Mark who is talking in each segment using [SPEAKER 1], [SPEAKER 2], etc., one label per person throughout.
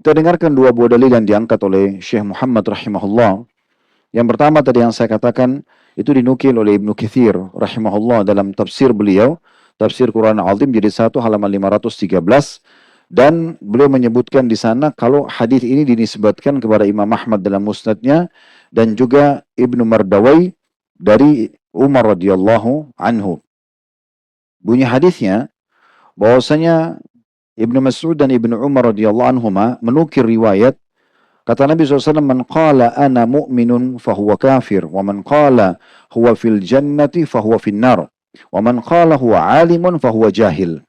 [SPEAKER 1] Kita dengarkan dua buah dalil yang diangkat oleh Syekh Muhammad rahimahullah. Yang pertama tadi yang saya katakan, itu dinukil oleh Ibnu Katsir rahimahullah dalam tafsir beliau, tafsir Quran Al-Azim jadi 1 halaman 513, dan beliau menyebutkan di sana kalau hadis ini dinisbatkan kepada Imam Ahmad dalam musnadnya dan juga Ibnu Mardawai dari Umar radhiyallahu anhu. Bunyi hadisnya bahwasanya Ibnu Mas'ud dan Ibnu Umar radhiyallahu anhuma menukir riwayat kata Nabi SAW, man qala ana mu'minun fahuwa kafir, wa man qala huwa fil jannati fahuwa fin nar, wa man qala huwa alimun fahuwa jahil.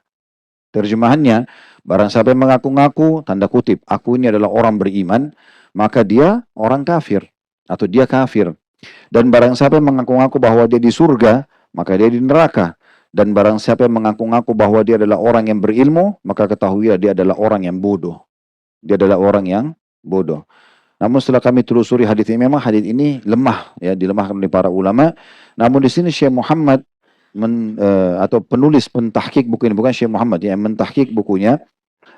[SPEAKER 1] Terjemahannya, barang siapa yang mengaku-ngaku, tanda kutip, aku ini adalah orang beriman, maka dia orang kafir, atau dia kafir. Dan barang siapa yang mengaku-ngaku bahwa dia di surga, maka dia di neraka. Dan barang siapa yang mengaku-ngaku bahwa dia adalah orang yang berilmu, maka ketahuilah dia adalah orang yang bodoh. Dia adalah orang yang bodoh. Namun setelah kami telusuri hadis ini, memang hadis ini lemah, ya, dilemahkan oleh para ulama. Namun di sini Syekh Muhammad atau penulis pentahkik buku ini, bukan Syekh Muhammad ya, yang mentahkik bukunya,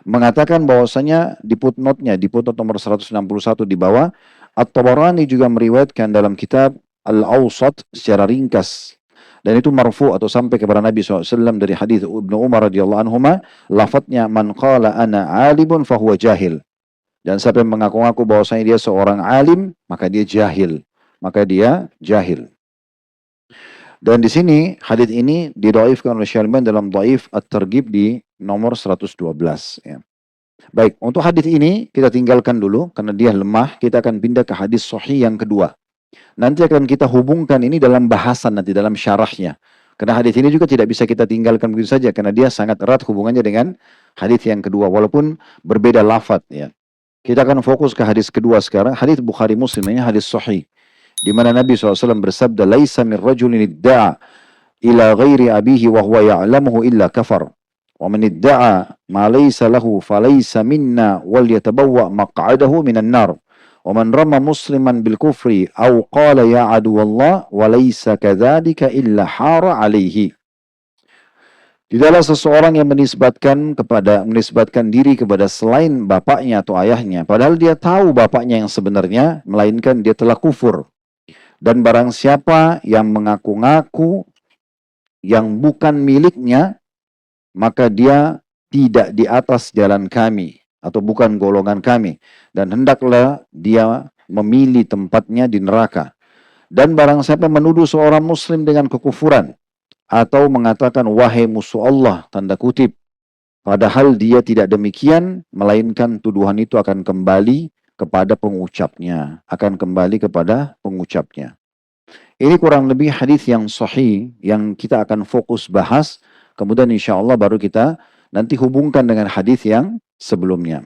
[SPEAKER 1] mengatakan bahwasanya di footnote-nya, di footnote nomor 161 di bawah, At-Tabarani juga meriwayatkan dalam kitab Al-Awsat secara ringkas. Dan itu marfu atau sampai kepada Nabi SAW dari hadis Ibnu Umar radhiyallahu anhuma, lafadznya man qala ana alimun fahuwa jahil. Dan siapa yang mengaku-ngaku bahwasanya dia seorang alim, maka dia jahil. Maka dia jahil. Dan di sini hadis ini didhaifkan oleh Syalban dalam dhaif At-Targhib di nomor 112 ya. Baik, untuk hadis ini kita tinggalkan dulu karena dia lemah, kita akan pindah ke hadis sahih yang kedua. Nanti akan kita hubungkan ini dalam bahasan nanti dalam syarahnya. Karena hadis ini juga tidak bisa kita tinggalkan begitu saja karena dia sangat erat hubungannya dengan hadis yang kedua walaupun berbeda lafaz ya. Kita akan fokus ke hadis kedua sekarang, hadis Bukhari Muslim, ini hadis sahih. Di mana Nabi SAW bersabda, "Laisa min rajulin idda'a ila ghairi abihi wa huwa ya'lamuhu illa kafar. Wa man idda'a ma laysa lahu falaysa minna wal yatabawwa maq'adahu minan nar. Wa man rama musliman bil kufri aw qala ya aduwallah wa laysa kadzalika illa hara alaihi." Tidaklah seseorang yang menisbatkan diri kepada selain bapaknya atau ayahnya, padahal dia tahu bapaknya yang sebenarnya, melainkan dia telah kufur. Dan barang siapa yang mengaku-ngaku yang bukan miliknya, maka dia tidak di atas jalan kami, atau bukan golongan kami. Dan hendaklah dia memilih tempatnya di neraka. Dan barang siapa menuduh seorang muslim dengan kekufuran, atau mengatakan wahai musuh Allah, tanda kutip, padahal dia tidak demikian, melainkan tuduhan itu akan kembali kepada pengucapnya. Akan kembali kepada pengucapnya. Ini kurang lebih hadis yang sahih yang kita akan fokus bahas. Kemudian insya Allah baru kita nanti hubungkan dengan hadis yang sebelumnya.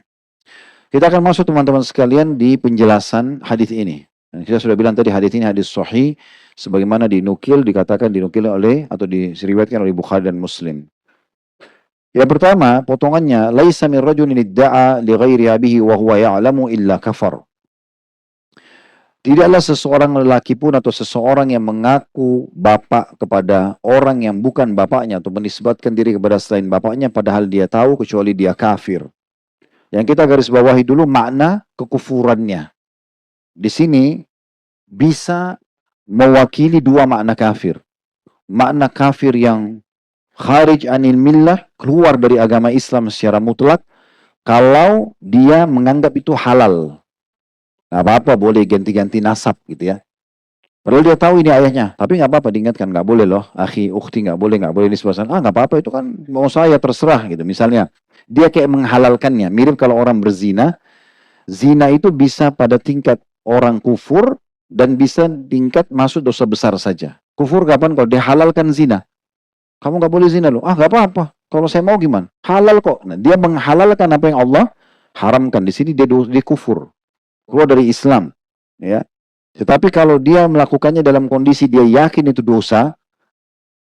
[SPEAKER 1] Kita akan masuk teman-teman sekalian di penjelasan hadis ini. Dan kita sudah bilang tadi hadis ini hadis sahih sebagaimana dikatakan oleh atau diriwayatkan oleh Bukhari dan Muslim. Yang pertama, potongannya, laisa min rajulin idda'a li ghairi abihi wa huwa ya'lamu illa kafar. Tidaklah seseorang lelaki pun atau seseorang yang mengaku bapak kepada orang yang bukan bapaknya atau menisbatkan diri kepada selain bapaknya padahal dia tahu kecuali dia kafir. Yang kita garis bawahi dulu makna kekufurannya. Di sini bisa mewakili dua makna kafir. Makna kafir yang kharij anil millah, keluar dari agama Islam secara mutlak, kalau dia menganggap itu halal. Nggak apa-apa, boleh ganti-ganti nasab gitu ya. Padahal dia tahu ini ayahnya, tapi nggak apa-apa diingatkan, nggak boleh loh, akhi, ukhti, nggak boleh nisbatan. Nggak apa-apa, itu kan mau saya terserah gitu. Misalnya, dia kayak menghalalkannya. Mirip kalau orang berzina, zina itu bisa pada tingkat orang kufur, dan bisa tingkat masuk dosa besar saja. Kufur kapan? Kalau dia halalkan zina. Kamu nggak boleh zina loh. Nggak apa-apa. Kalau saya mau gimana? Halal kok. Nah, dia menghalalkan apa yang Allah haramkan. Di sini dia kufur. Keluar dari Islam. Ya. Tetapi kalau dia melakukannya dalam kondisi dia yakin itu dosa,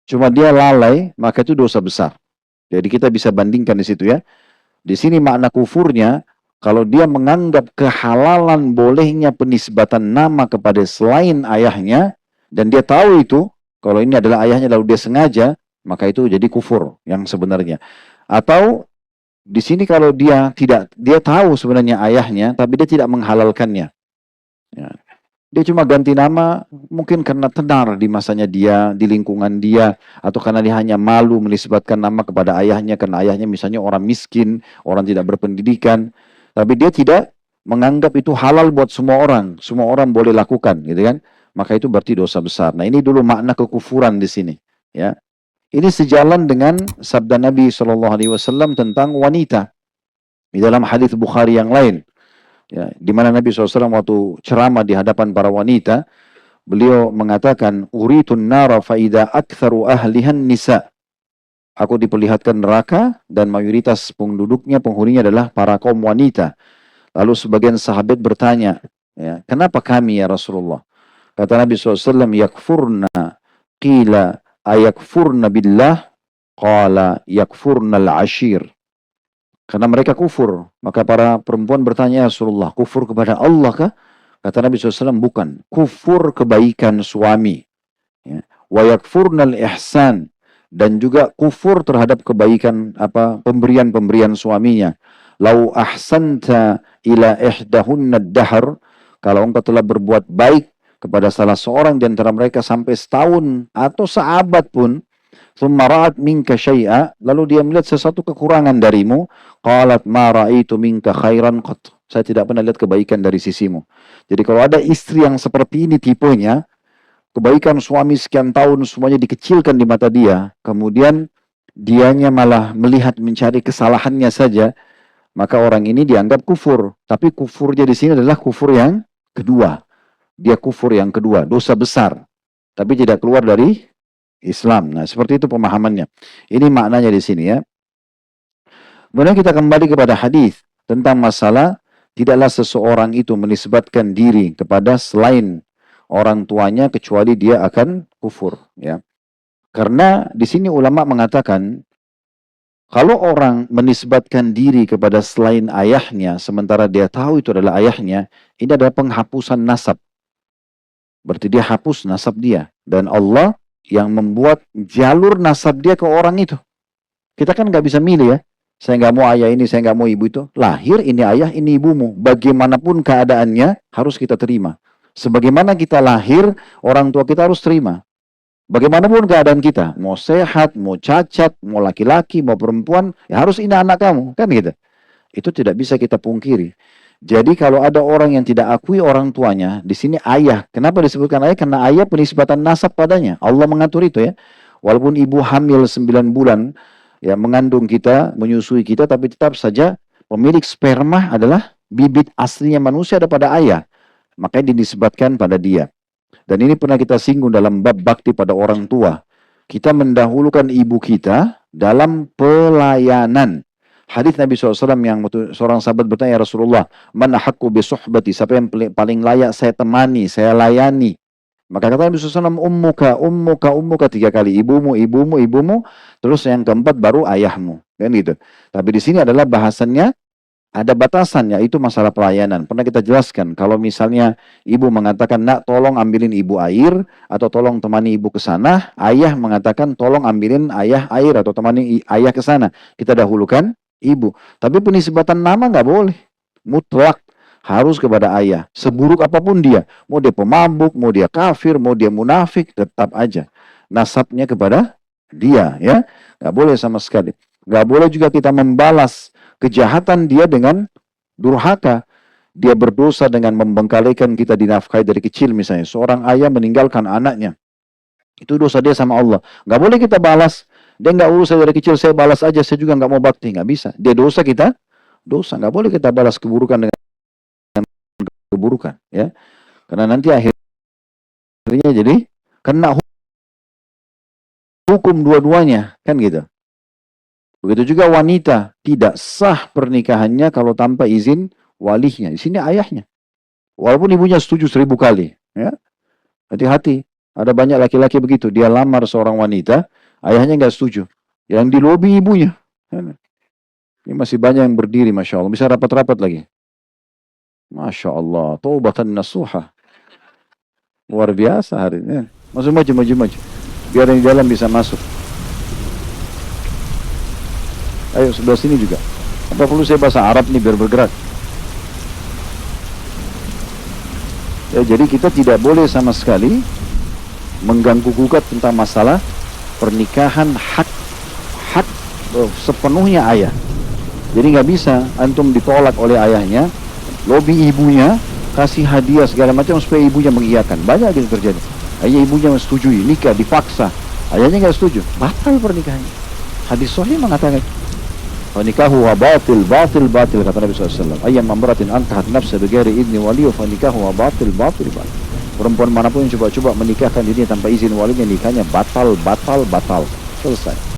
[SPEAKER 1] cuma dia lalai, maka itu dosa besar. Jadi kita bisa bandingkan di situ ya. Di sini makna kufurnya, kalau dia menganggap kehalalan bolehnya penisbatan nama kepada selain ayahnya, dan dia tahu itu, kalau ini adalah ayahnya lalu dia sengaja, maka itu jadi kufur yang sebenarnya. Atau Di sini kalau dia tahu sebenarnya ayahnya, tapi dia tidak menghalalkannya. Ya. Dia cuma ganti nama, mungkin karena tenar di masanya dia, di lingkungan dia, atau karena dia hanya malu menisbatkan nama kepada ayahnya, karena ayahnya misalnya orang miskin, orang tidak berpendidikan. Tapi dia tidak menganggap itu halal buat semua orang boleh lakukan, gitu kan? Maka itu berarti dosa besar. Nah ini dulu makna kekufuran di sini. Ya, ini sejalan dengan sabda Nabi SAW tentang wanita di dalam hadis Bukhari yang lain. Ya, di mana Nabi SAW waktu ceramah di hadapan para wanita, beliau mengatakan, "Uritun nara faida aktsaru ahlihan nisa." Aku diperlihatkan neraka dan mayoritas penduduknya, penghuninya adalah para kaum wanita. Lalu sebagian sahabat bertanya, ya, kenapa kami ya Rasulullah? Kata Nabi SAW, yakfurna, qila ayakfurna billah, qala yakfurna al-ashir. Karena mereka kufur. Maka para perempuan bertanya, ya Rasulullah, kufur kepada Allah kah? Kata Nabi SAW, bukan. Kufur kebaikan suami. Ya. Wa yakfurnal ihsan. Dan juga kufur terhadap kebaikan pemberian-pemberian suaminya. Lau ahsanta ila ihdahunna dahar. Kalau engkau telah berbuat baik kepada salah seorang di antara mereka sampai setahun atau seabad pun, thumma ra'at minka syai'a, lalu dia melihat sesuatu kekurangan darimu, qalat ma ra'aitu minka khairan qat. Saya tidak pernah lihat kebaikan dari sisimu. Jadi kalau ada istri yang seperti ini tipenya, kebaikan suami sekian tahun semuanya dikecilkan di mata dia, kemudian dianya malah melihat mencari kesalahannya saja, maka orang ini dianggap kufur. Tapi kufurnya di sini adalah kufur yang kedua. Dia kufur yang kedua, dosa besar. Tapi tidak keluar dari Islam. Nah, seperti itu pemahamannya. Ini maknanya di sini ya. Kemudian kita kembali kepada hadis tentang masalah tidaklah seseorang itu menisbatkan diri kepada selain orang tuanya kecuali dia akan kufur ya. Karena di sini ulama mengatakan kalau orang menisbatkan diri kepada selain ayahnya sementara dia tahu itu adalah ayahnya, ini adalah penghapusan nasab. Berarti dia hapus nasab dia dan Allah yang membuat jalur nasab dia ke orang itu. Kita kan nggak bisa milih ya. Saya nggak mau ayah ini, saya nggak mau ibu itu. Lahir ini ayah, ini ibumu. Bagaimanapun keadaannya harus kita terima. Sebagaimana kita lahir, orang tua kita harus terima. Bagaimanapun keadaan kita, mau sehat, mau cacat, mau laki-laki, mau perempuan, ya harus ini anak kamu, kan gitu. Itu tidak bisa kita pungkiri. Jadi kalau ada orang yang tidak akui orang tuanya, di sini ayah. Kenapa disebutkan ayah? Karena ayah penisbatan nasab padanya. Allah mengatur itu ya. Walaupun ibu hamil 9 bulan, ya mengandung kita, menyusui kita, tapi tetap saja pemilik sperma adalah bibit aslinya manusia ada pada ayah. Makanya dinisbatkan pada dia. Dan ini pernah kita singgung dalam bab bakti pada orang tua. Kita mendahulukan ibu kita dalam pelayanan. Hadis Nabi SAW yang seorang sahabat bertanya, ya Rasulullah, man ahaqqu bi suhbati, siapa yang paling layak saya temani, saya layani. Maka kata Nabi SAW, ummuka 3 kali, ibumu, terus yang keempat baru ayahmu. Kan gitu. Tapi di sini adalah bahasannya ada batasan, yaitu masalah pelayanan. Pernah kita jelaskan, kalau misalnya ibu mengatakan, nak tolong ambilin ibu air, atau tolong temani ibu ke sana, ayah mengatakan, tolong ambilin ayah air, atau temani ayah ke sana. Kita dahulukan ibu. Tapi penisbatan nama nggak boleh. Mutlak harus kepada ayah. Seburuk apapun dia. Mau dia pemabuk, mau dia kafir, mau dia munafik, tetap aja. Nasabnya kepada dia. Ya, nggak boleh sama sekali. Nggak boleh juga kita membalas kejahatan dia dengan durhaka. Dia berdosa dengan membengkalikan kita dinafkahi dari kecil misalnya. Seorang ayah meninggalkan anaknya. Itu dosa dia sama Allah. Nggak boleh kita balas. Dia nggak urus saya dari kecil, saya balas aja, saya juga nggak mau bakti. Nggak bisa. Dia dosa, kita dosa. Nggak boleh kita balas keburukan dengan keburukan. Ya. Karena nanti akhirnya jadi kena hukum dua-duanya. Kan gitu. Begitu juga wanita, tidak sah pernikahannya kalau tanpa izin walinya. Di sini ayahnya. Walaupun ibunya setuju 1000 kali. Ya. Hati-hati. Ada banyak laki-laki begitu. Dia lamar seorang wanita, ayahnya nggak setuju. Yang dilobi ibunya. Ini masih banyak yang berdiri, Masya Allah. Bisa rapat-rapat lagi. Masya Allah. Taubatan nasuha. Luar biasa hari ini. Masuk maju. Biar yang di dalam bisa masuk. Ayo sebelah sini juga. Apa perlu saya bahasa Arab nih biar bergerak? Ya, jadi kita tidak boleh sama sekali mengganggu gugat tentang masalah pernikahan hak sepenuhnya ayah. Jadi nggak bisa antum ditolak oleh ayahnya, lobby ibunya, kasih hadiah segala macam supaya ibunya mengiyakan. Banyak gitu terjadi. Ayah ibunya menyetujui, nikah dipaksa, ayahnya nggak setuju, batal pernikahannya. Hadis sahih mengatakan, "Nikahu wa batil, batil, batil," kata Nabi SAW. Ayyam mamratin antahat nafsa bighairi idni waliyu fa nikahu wa batil, batil, batil. Perempuan manapun yang coba-coba menikahkan dirinya tanpa izin walinya, nikahnya batal, batal, batal. Selesai.